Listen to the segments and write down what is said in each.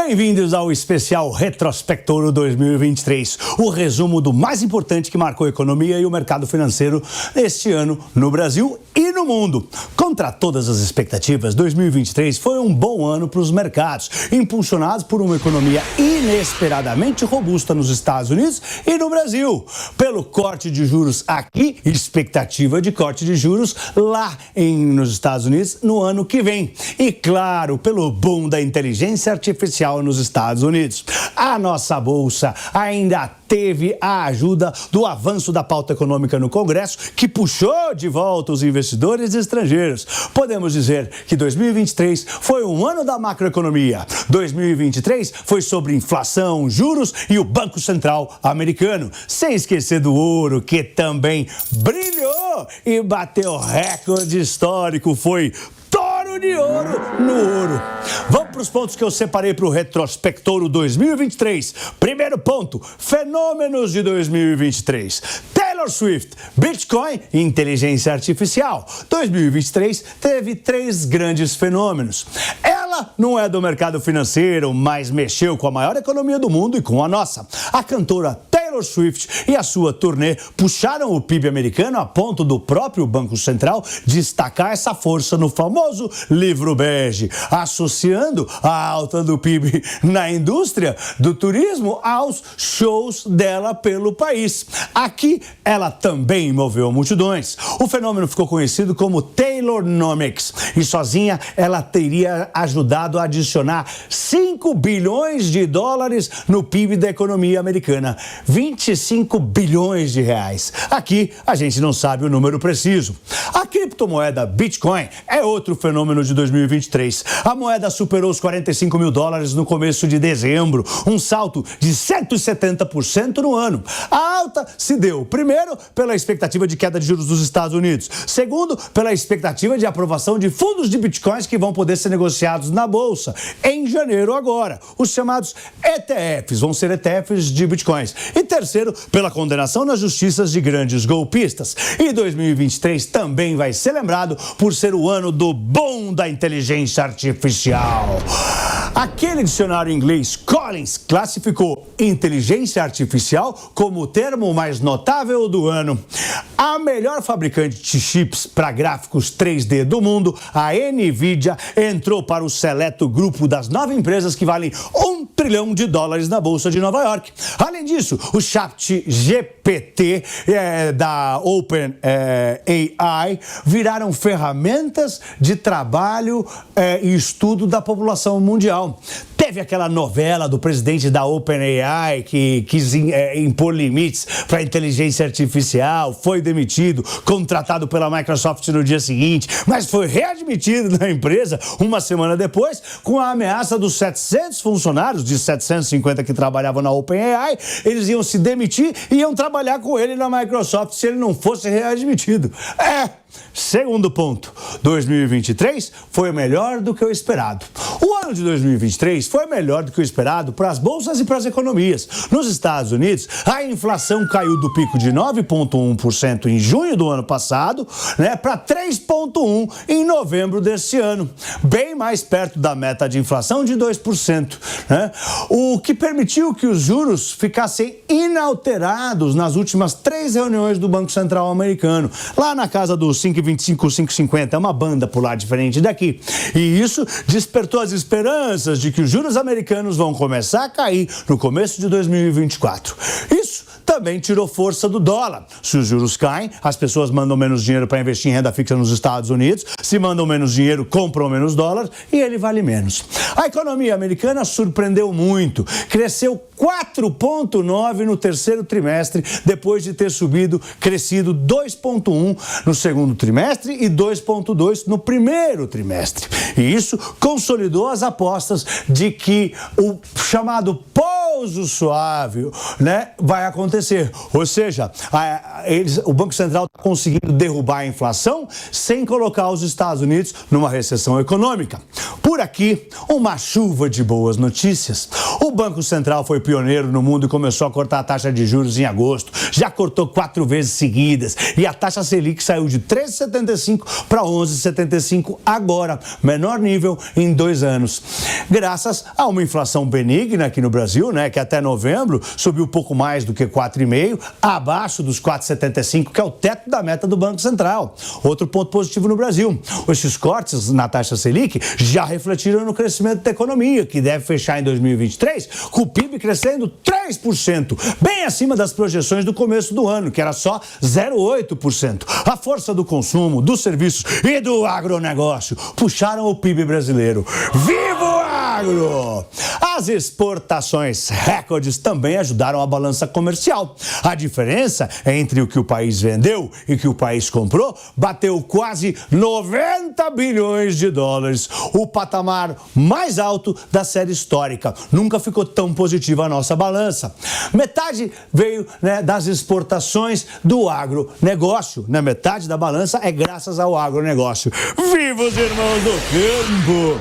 Bem-vindos ao especial Retrospectoro 2023, o resumo do mais importante que marcou a economia e o mercado financeiro este ano no Brasil e no mundo. Contra todas as expectativas, 2023 foi um bom ano para os mercados, impulsionados por uma economia inesperadamente robusta nos Estados Unidos e no Brasil. Pelo corte de juros aqui, expectativa de corte de juros lá nos Estados Unidos no ano que vem. E claro, pelo boom da inteligência artificial nos Estados Unidos. A nossa bolsa ainda teve a ajuda do avanço da pauta econômica no Congresso, que puxou de volta os investidores estrangeiros. Podemos dizer que 2023 foi um ano da macroeconomia. 2023 foi sobre inflação, juros e o Banco Central americano. Sem esquecer do ouro, que também brilhou e bateu recorde histórico. Foi touro de ouro no ouro. Vamos para os pontos que eu separei para o Retrospectoro 2023. Primeiro ponto, fenômenos de 2023. Taylor Swift, Bitcoin e inteligência artificial. 2023 teve 3 grandes fenômenos. Ela não é do mercado financeiro, mas mexeu com a maior economia do mundo e com a nossa. A cantora Taylor Swift e a sua turnê puxaram o PIB americano a ponto do próprio Banco Central destacar essa força no famoso livro bege, associando a alta do PIB na indústria do turismo aos shows dela pelo país. Aqui, ela também moveu multidões. O fenômeno ficou conhecido como Taylornomics e sozinha ela teria ajudado a adicionar 5 bilhões de dólares no PIB da economia americana. 25 bilhões de reais. Aqui a gente não sabe o número preciso. A criptomoeda Bitcoin é outro fenômeno de 2023. A moeda superou os 45 mil dólares no começo de dezembro, um salto de 170% no ano. A alta se deu, primeiro, pela expectativa de queda de juros dos Estados Unidos. Segundo, pela expectativa de aprovação de fundos de Bitcoins que vão poder ser negociados na Bolsa em janeiro agora. Os chamados ETFs vão ser ETFs de Bitcoins. E terceiro, pela condenação nas justiças de grandes golpistas. E 2023 também vai ser lembrado por ser o ano do boom da inteligência artificial. Aquele dicionário inglês Collins classificou inteligência artificial como o termo mais notável do ano. A melhor fabricante de chips para gráficos 3D do mundo, a NVIDIA, entrou para o seleto grupo das 9 empresas que valem $1 trilhão na Bolsa de Nova York. Além disso, o ChatGPT da OpenAI viraram ferramentas de trabalho e estudo da população mundial. Teve aquela novela do presidente da OpenAI que quis impor limites para a inteligência artificial, foi demitido, contratado pela Microsoft no dia seguinte, mas foi readmitido na empresa uma semana depois com a ameaça dos 700 funcionários, de 750 que trabalhavam na OpenAI, eles iam se demitir e iam trabalhar com ele na Microsoft se ele não fosse readmitido. Segundo ponto, 2023 foi melhor do que o esperado. O ano de 2023 foi melhor do que o esperado para as bolsas e para as economias. Nos Estados Unidos, a inflação caiu do pico de 9,1% em junho do ano passado, para 3,1% em novembro deste ano, bem mais perto da meta de inflação de 2%, o que permitiu que os juros ficassem inalterados nas últimas 3 reuniões do Banco Central americano, lá na casa dos 5,25, 5,50, é uma banda por lá diferente daqui. E isso despertou as esperanças de que os juros americanos vão começar a cair no começo de 2024. Isso também tirou força do dólar. Se os juros caem, as pessoas mandam menos dinheiro para investir em renda fixa nos Estados Unidos. Se mandam menos dinheiro, compram menos dólar e ele vale menos. A economia americana surpreendeu muito. Cresceu 4,9% no terceiro trimestre, depois de ter crescido 2,1% no segundo trimestre e 2,2% no primeiro trimestre. E isso consolidou as apostas de que o chamado polo pouso suave, né, vai acontecer. Ou seja, o Banco Central está conseguindo derrubar a inflação sem colocar os Estados Unidos numa recessão econômica. Por aqui, uma chuva de boas notícias. O Banco Central foi pioneiro no mundo e começou a cortar a taxa de juros em agosto. Já cortou 4 vezes seguidas e a taxa Selic saiu de 13,75 para 11,75 agora, menor nível em 2 anos. Graças a uma inflação benigna aqui no Brasil, né, que até novembro subiu pouco mais do que 4,5, abaixo dos 4,75, que é o teto da meta do Banco Central. Outro ponto positivo no Brasil. Esses cortes na taxa Selic já refletiram no crescimento da economia, que deve fechar em 2023 com o PIB crescendo 3%, bem acima das projeções do começo do ano, que era só 0,8%. A força do consumo, dos serviços e do agronegócio puxaram o PIB brasileiro. Viva o agro! As exportações recordes também ajudaram a balança comercial. A diferença entre o que o país vendeu e o que o país comprou bateu quase 90 bilhões de dólares, o patamar mais alto da série histórica. Nunca ficou tão positiva a nossa balança. Metade veio, né, das exportações do agronegócio, né? Metade da balança é graças ao agronegócio. Viva os irmãos do campo!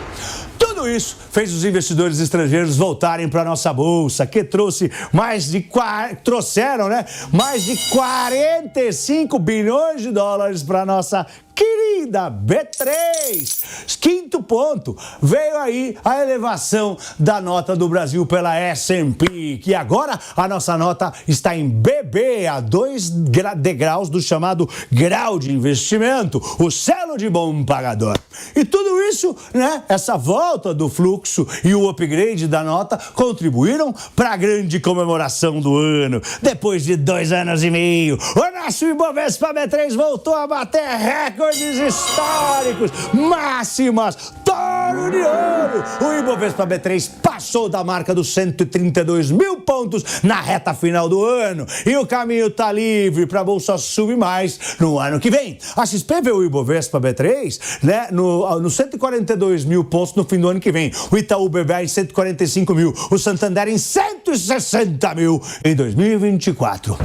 Tudo isso fez os investidores estrangeiros voltarem para a nossa bolsa, que trouxeram mais de 45 bilhões de dólares para a nossa querida B3. Quinto ponto, veio aí a elevação da nota do Brasil pela S&P, que agora a nossa nota está em BB, a 2 degraus do chamado grau de investimento, o selo de bom pagador. E tudo isso, né, essa volta do fluxo e o upgrade da nota contribuíram para a grande comemoração do ano. Depois de 2 anos e meio, o nosso Ibovespa B3 voltou a bater recordes históricos, máximas, touro de ouro. O Ibovespa B3 passou da marca dos 132 mil pontos na reta final do ano e o caminho está livre para a bolsa subir mais no ano que vem. A XP vê o Ibovespa B3, né, no 142 mil pontos no fim do ano que vem. O Itaú BBA em 145 mil, o Santander em 160 mil em 2024.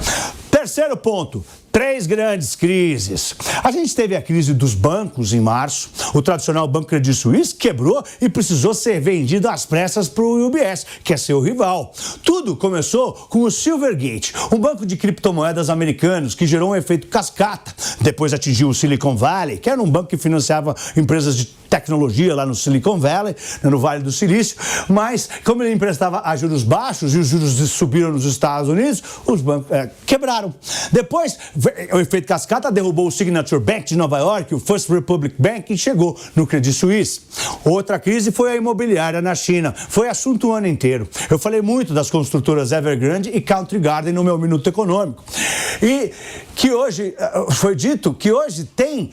Terceiro ponto. 3 grandes crises. A gente teve a crise dos bancos em março. O tradicional Banco Credit Suisse quebrou e precisou ser vendido às pressas para o UBS, que é seu rival. Tudo começou com o Silvergate, um banco de criptomoedas americanos que gerou um efeito cascata. Depois atingiu o Silicon Valley, que era um banco que financiava empresas de tecnologia lá no Silicon Valley, no Vale do Silício. Mas, como ele emprestava a juros baixos e os juros subiram nos Estados Unidos, os bancos quebraram. Depois, o efeito cascata derrubou o Signature Bank de Nova York, o First Republic Bank, e chegou no Credit Suisse. Outra crise foi a imobiliária na China. Foi assunto o ano inteiro. Eu falei muito das construtoras Evergrande e Country Garden no meu Minuto Econômico. E que hoje, foi dito que hoje tem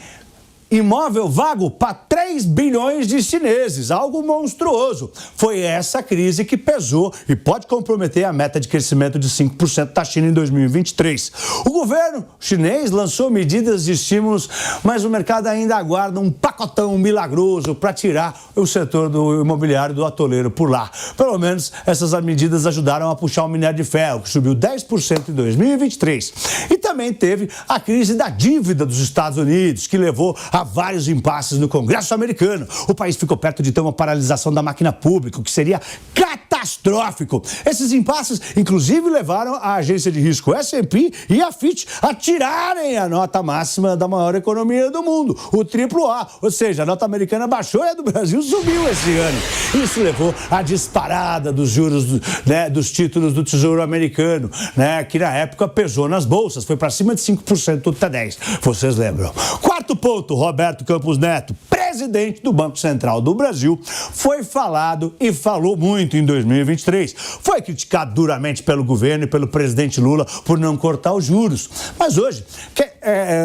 imóvel vago para 3 bilhões de chineses, algo monstruoso. Foi essa crise que pesou e pode comprometer a meta de crescimento de 5% da China em 2023. O governo chinês lançou medidas de estímulos, mas o mercado ainda aguarda um pacotão milagroso para tirar o setor do imobiliário do atoleiro por lá. Pelo menos essas medidas ajudaram a puxar o minério de ferro, que subiu 10% em 2023. E também teve a crise da dívida dos Estados Unidos, que levou a vários impasses no Congresso americano. O país ficou perto de ter uma paralisação da máquina pública, o que seria catastrófico. Esses impasses, inclusive, levaram a agência de risco S&P e a Fitch a tirarem a nota máxima da maior economia do mundo, o AAA. Ou seja, a nota americana baixou e a do Brasil subiu esse ano. Isso levou à disparada dos juros, né, dos títulos do Tesouro Americano, né, que na época pesou nas bolsas, foi para cima de 5% do T10. Vocês lembram? Quarto ponto, Roberto Campos Neto, presidente do Banco Central do Brasil, foi falado e falou muito em 2023. Foi criticado duramente pelo governo e pelo presidente Lula por não cortar os juros. Mas hoje,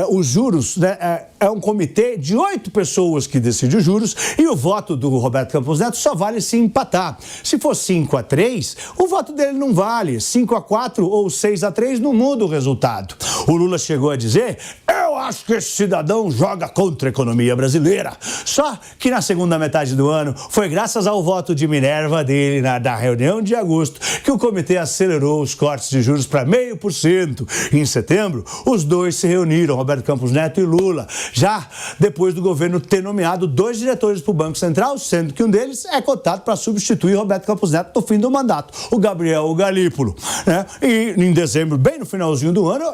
os juros, né, é um comitê de 8 pessoas que decide os juros e o voto do Roberto Campos Neto só vale se empatar. Se for 5-3, o voto dele não vale. 5-4 ou 6-3 não muda o resultado. O Lula chegou a dizer: eu Eu acho que esse cidadão joga contra a economia brasileira. Só que na segunda metade do ano, foi graças ao voto de Minerva dele na reunião de agosto que o comitê acelerou os cortes de juros para 0,5%. Em setembro, os dois se reuniram, Roberto Campos Neto e Lula, já depois do governo ter nomeado 2 diretores para o Banco Central, sendo que um deles é cotado para substituir Roberto Campos Neto no fim do mandato, o Gabriel Galípolo, né? E em dezembro, bem no finalzinho do ano,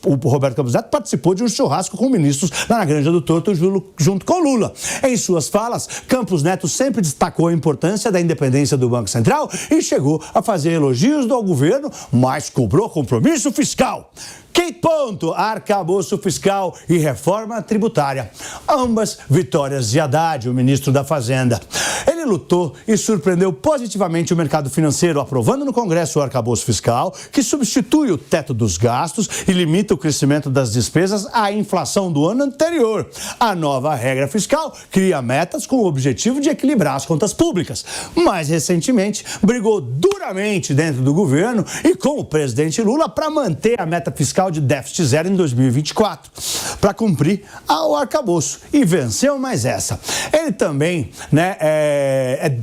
o Roberto Campos Neto participou de um churrasco com ministros lá na Granja do Torto junto com Lula. Em suas falas, Campos Neto sempre destacou a importância da independência do Banco Central e chegou a fazer elogios ao governo, mas cobrou compromisso fiscal. Quinto ponto, arcabouço fiscal e reforma tributária. Ambas vitórias de Haddad, o ministro da Fazenda. Ele lutou e surpreendeu positivamente o mercado financeiro, aprovando no Congresso o arcabouço fiscal, que substitui o teto dos gastos e limita o crescimento das despesas à inflação do ano anterior. A nova regra fiscal cria metas com o objetivo de equilibrar as contas públicas. Mais recentemente, brigou duramente dentro do governo e com o presidente Lula para manter a meta fiscal de déficit zero em 2024, para cumprir o arcabouço, e venceu mais essa. Ele também,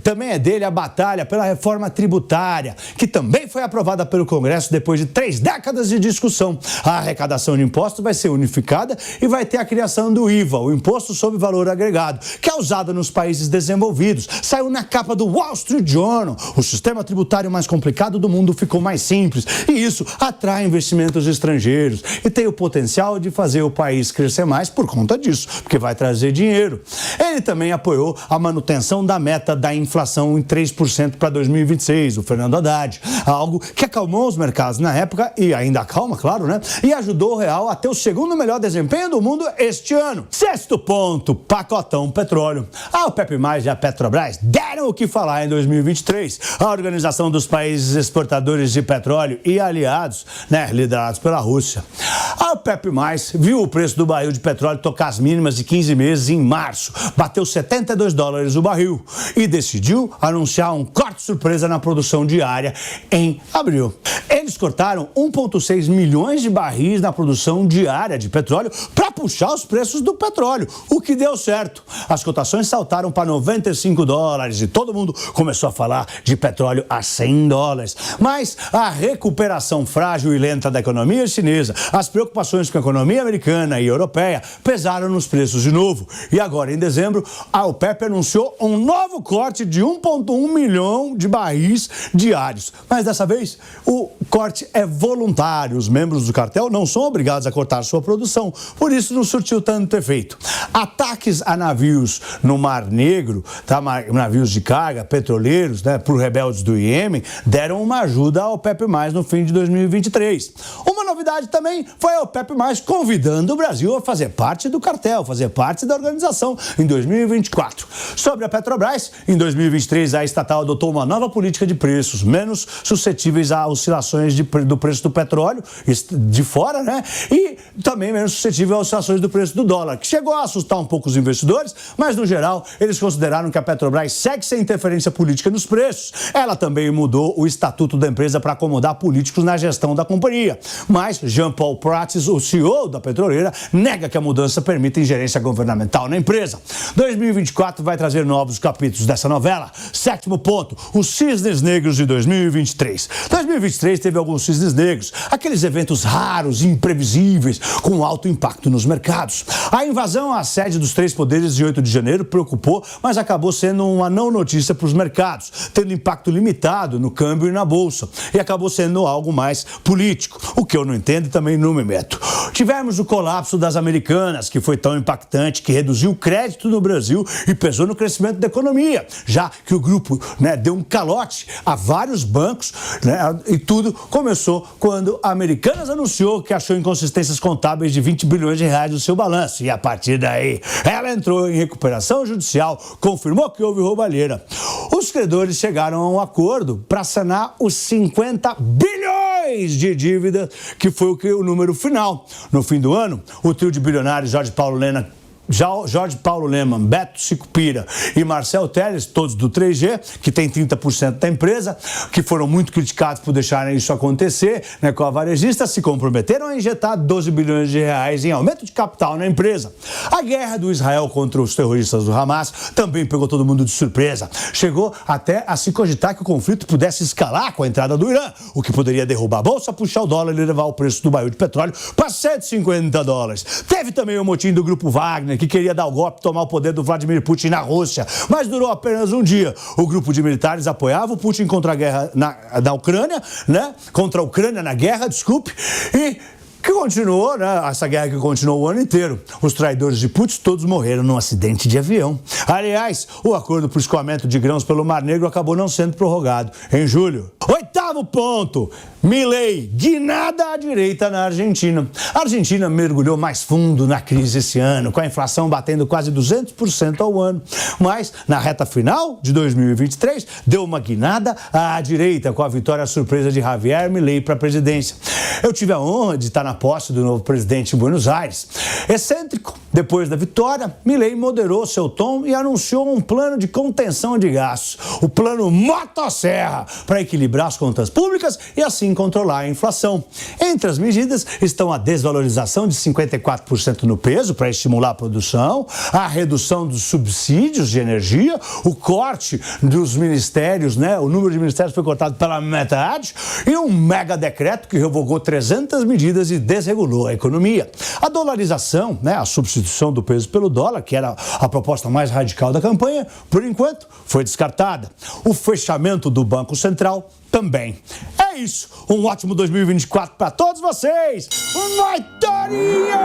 também é dele a batalha pela reforma tributária, que também foi aprovada pelo Congresso depois de 3 décadas de discussão. A arrecadação de impostos vai ser unificada e vai ter a criação do IVA, o Imposto sobre Valor Agregado, que é usado nos países desenvolvidos. Saiu na capa do Wall Street Journal. O sistema tributário mais complicado do mundo ficou mais simples, e isso atrai investimentos estrangeiros e tem o potencial de fazer o país crescer mais por conta disso, porque vai trazer dinheiro. Ele também apoiou a manutenção da meta da inflação em 3% para 2026, o Fernando Haddad, algo que acalmou os mercados na época e ainda acalma, claro, né? E ajudou o real a ter o segundo melhor desempenho do mundo este ano. Sexto ponto, pacotão petróleo. A OPEP+ e a Petrobras deram o que falar em 2023. A Organização dos Países Exportadores de Petróleo e aliados, liderados pela Rússia. A OPEP+ viu o preço do barril de petróleo tocar as mínimas de 15 meses em março, bateu $72 o barril e decidiu anunciar um corte surpresa na produção diária em abril. Eles cortaram 1,6 milhões de barris na produção diária de petróleo para puxar os preços do petróleo, o que deu certo. As cotações saltaram para $95 e todo mundo começou a falar de petróleo a $100. Mas a recuperação frágil e lenta da economia chinesa, as preocupações com a economia americana e europeia pesaram nos preços de novo. E agora, em dezembro, a OPEP anunciou um novo corte de 1,1 milhão de barris diários. Mas dessa vez, o corte é voluntário. Os membros do cartel não são obrigados a cortar sua produção. Por isso, não surtiu tanto efeito. Ataques a navios no Mar Negro, navios de carga, petroleiros, por rebeldes do Iêmen, deram uma ajuda à OPEP+ no fim de 2023. Uma novidade também foi a OPEP+ convidando o Brasil a fazer parte do cartel, fazer parte da organização em 2024. Sobre a Petrobras, em 2023 a estatal adotou uma nova política de preços, menos suscetíveis a oscilações do preço do petróleo de fora, e também menos suscetível a oscilações do preço do dólar, que chegou a assustar um pouco os investidores, mas no geral eles consideraram que a Petrobras segue sem interferência política nos preços. Ela também mudou o estatuto da empresa para acomodar políticos na gestão da companhia. Mas Jean Paul Prats, o CEO da petroleira, nega que a mudança permita ingerência governamental na empresa. 2024 vai trazer novos capítulos dessa novela. Sétimo ponto, os cisnes negros de 2023. 2023 teve alguns cisnes negros, aqueles eventos raros, imprevisíveis, com alto impacto nos mercados. A invasão à sede dos 3 poderes de 8 de janeiro preocupou, mas acabou sendo uma não notícia para os mercados, tendo impacto limitado no câmbio e na bolsa, e acabou sendo algo mais político, o que eu não entendo e também não me meto. Tivemos o colapso das Americanas, que foi tão impactante que reduziu o crédito no Brasil e pesou no crescimento da economia, já que o grupo deu um calote a vários bancos, e tudo começou quando a Americanas anunciou que achou inconsistências contábeis de 20 bilhões de reais no seu balanço, e a partir daí ela entrou em recuperação judicial, confirmou que houve roubalheira. Os credores chegaram a um acordo para sanar os 50 bilhões de dívida, que foi o número final. No fim do ano, o trio de bilionários Jorge Paulo Lehmann Jorge Paulo Lemann, Beto Sicupira e Marcel Telles, todos do 3G, que tem 30% da empresa, que foram muito criticados por deixarem isso acontecer, né, com a varejista, se comprometeram a injetar 12 bilhões de reais em aumento de capital na empresa. A guerra do Israel contra os terroristas do Hamas também pegou todo mundo de surpresa. Chegou até a se cogitar que o conflito pudesse escalar com a entrada do Irã, o que poderia derrubar a bolsa, puxar o dólar e levar o preço do barril de petróleo para $150. Teve também o motim do grupo Wagner, que queria dar o golpe e tomar o poder do Vladimir Putin na Rússia, mas durou apenas um dia. O grupo de militares apoiava o Putin contra a guerra na Ucrânia, né? Contra a Ucrânia na guerra, desculpe, e que continuou, né? Essa guerra que continuou o ano inteiro. Os traidores de Putin todos morreram num acidente de avião. Aliás, o acordo para o escoamento de grãos pelo Mar Negro acabou não sendo prorrogado em julho. 8º ponto. Milei, guinada à direita na Argentina. A Argentina mergulhou mais fundo na crise esse ano, com a inflação batendo quase 200% ao ano. Mas, na reta final de 2023, deu uma guinada à direita, com a vitória surpresa de Javier Milei para a presidência. Eu tive a honra de estar na posse do novo presidente em Buenos Aires. Excêntrico, depois da vitória, Milei moderou seu tom e anunciou um plano de contenção de gastos, o plano Motosserra, para equilibrar as contas públicas e assim controlar a inflação. Entre as medidas estão a desvalorização de 54% no peso para estimular a produção, a redução dos subsídios de energia, o corte dos ministérios, né? O número de ministérios foi cortado pela metade e um mega decreto que revogou 300 medidas e desregulou a economia. A dolarização, né? A substituição do peso pelo dólar, que era a proposta mais radical da campanha, por enquanto foi descartada. O fechamento do Banco Central também. É isso. Um ótimo 2024 para todos vocês. Vitória!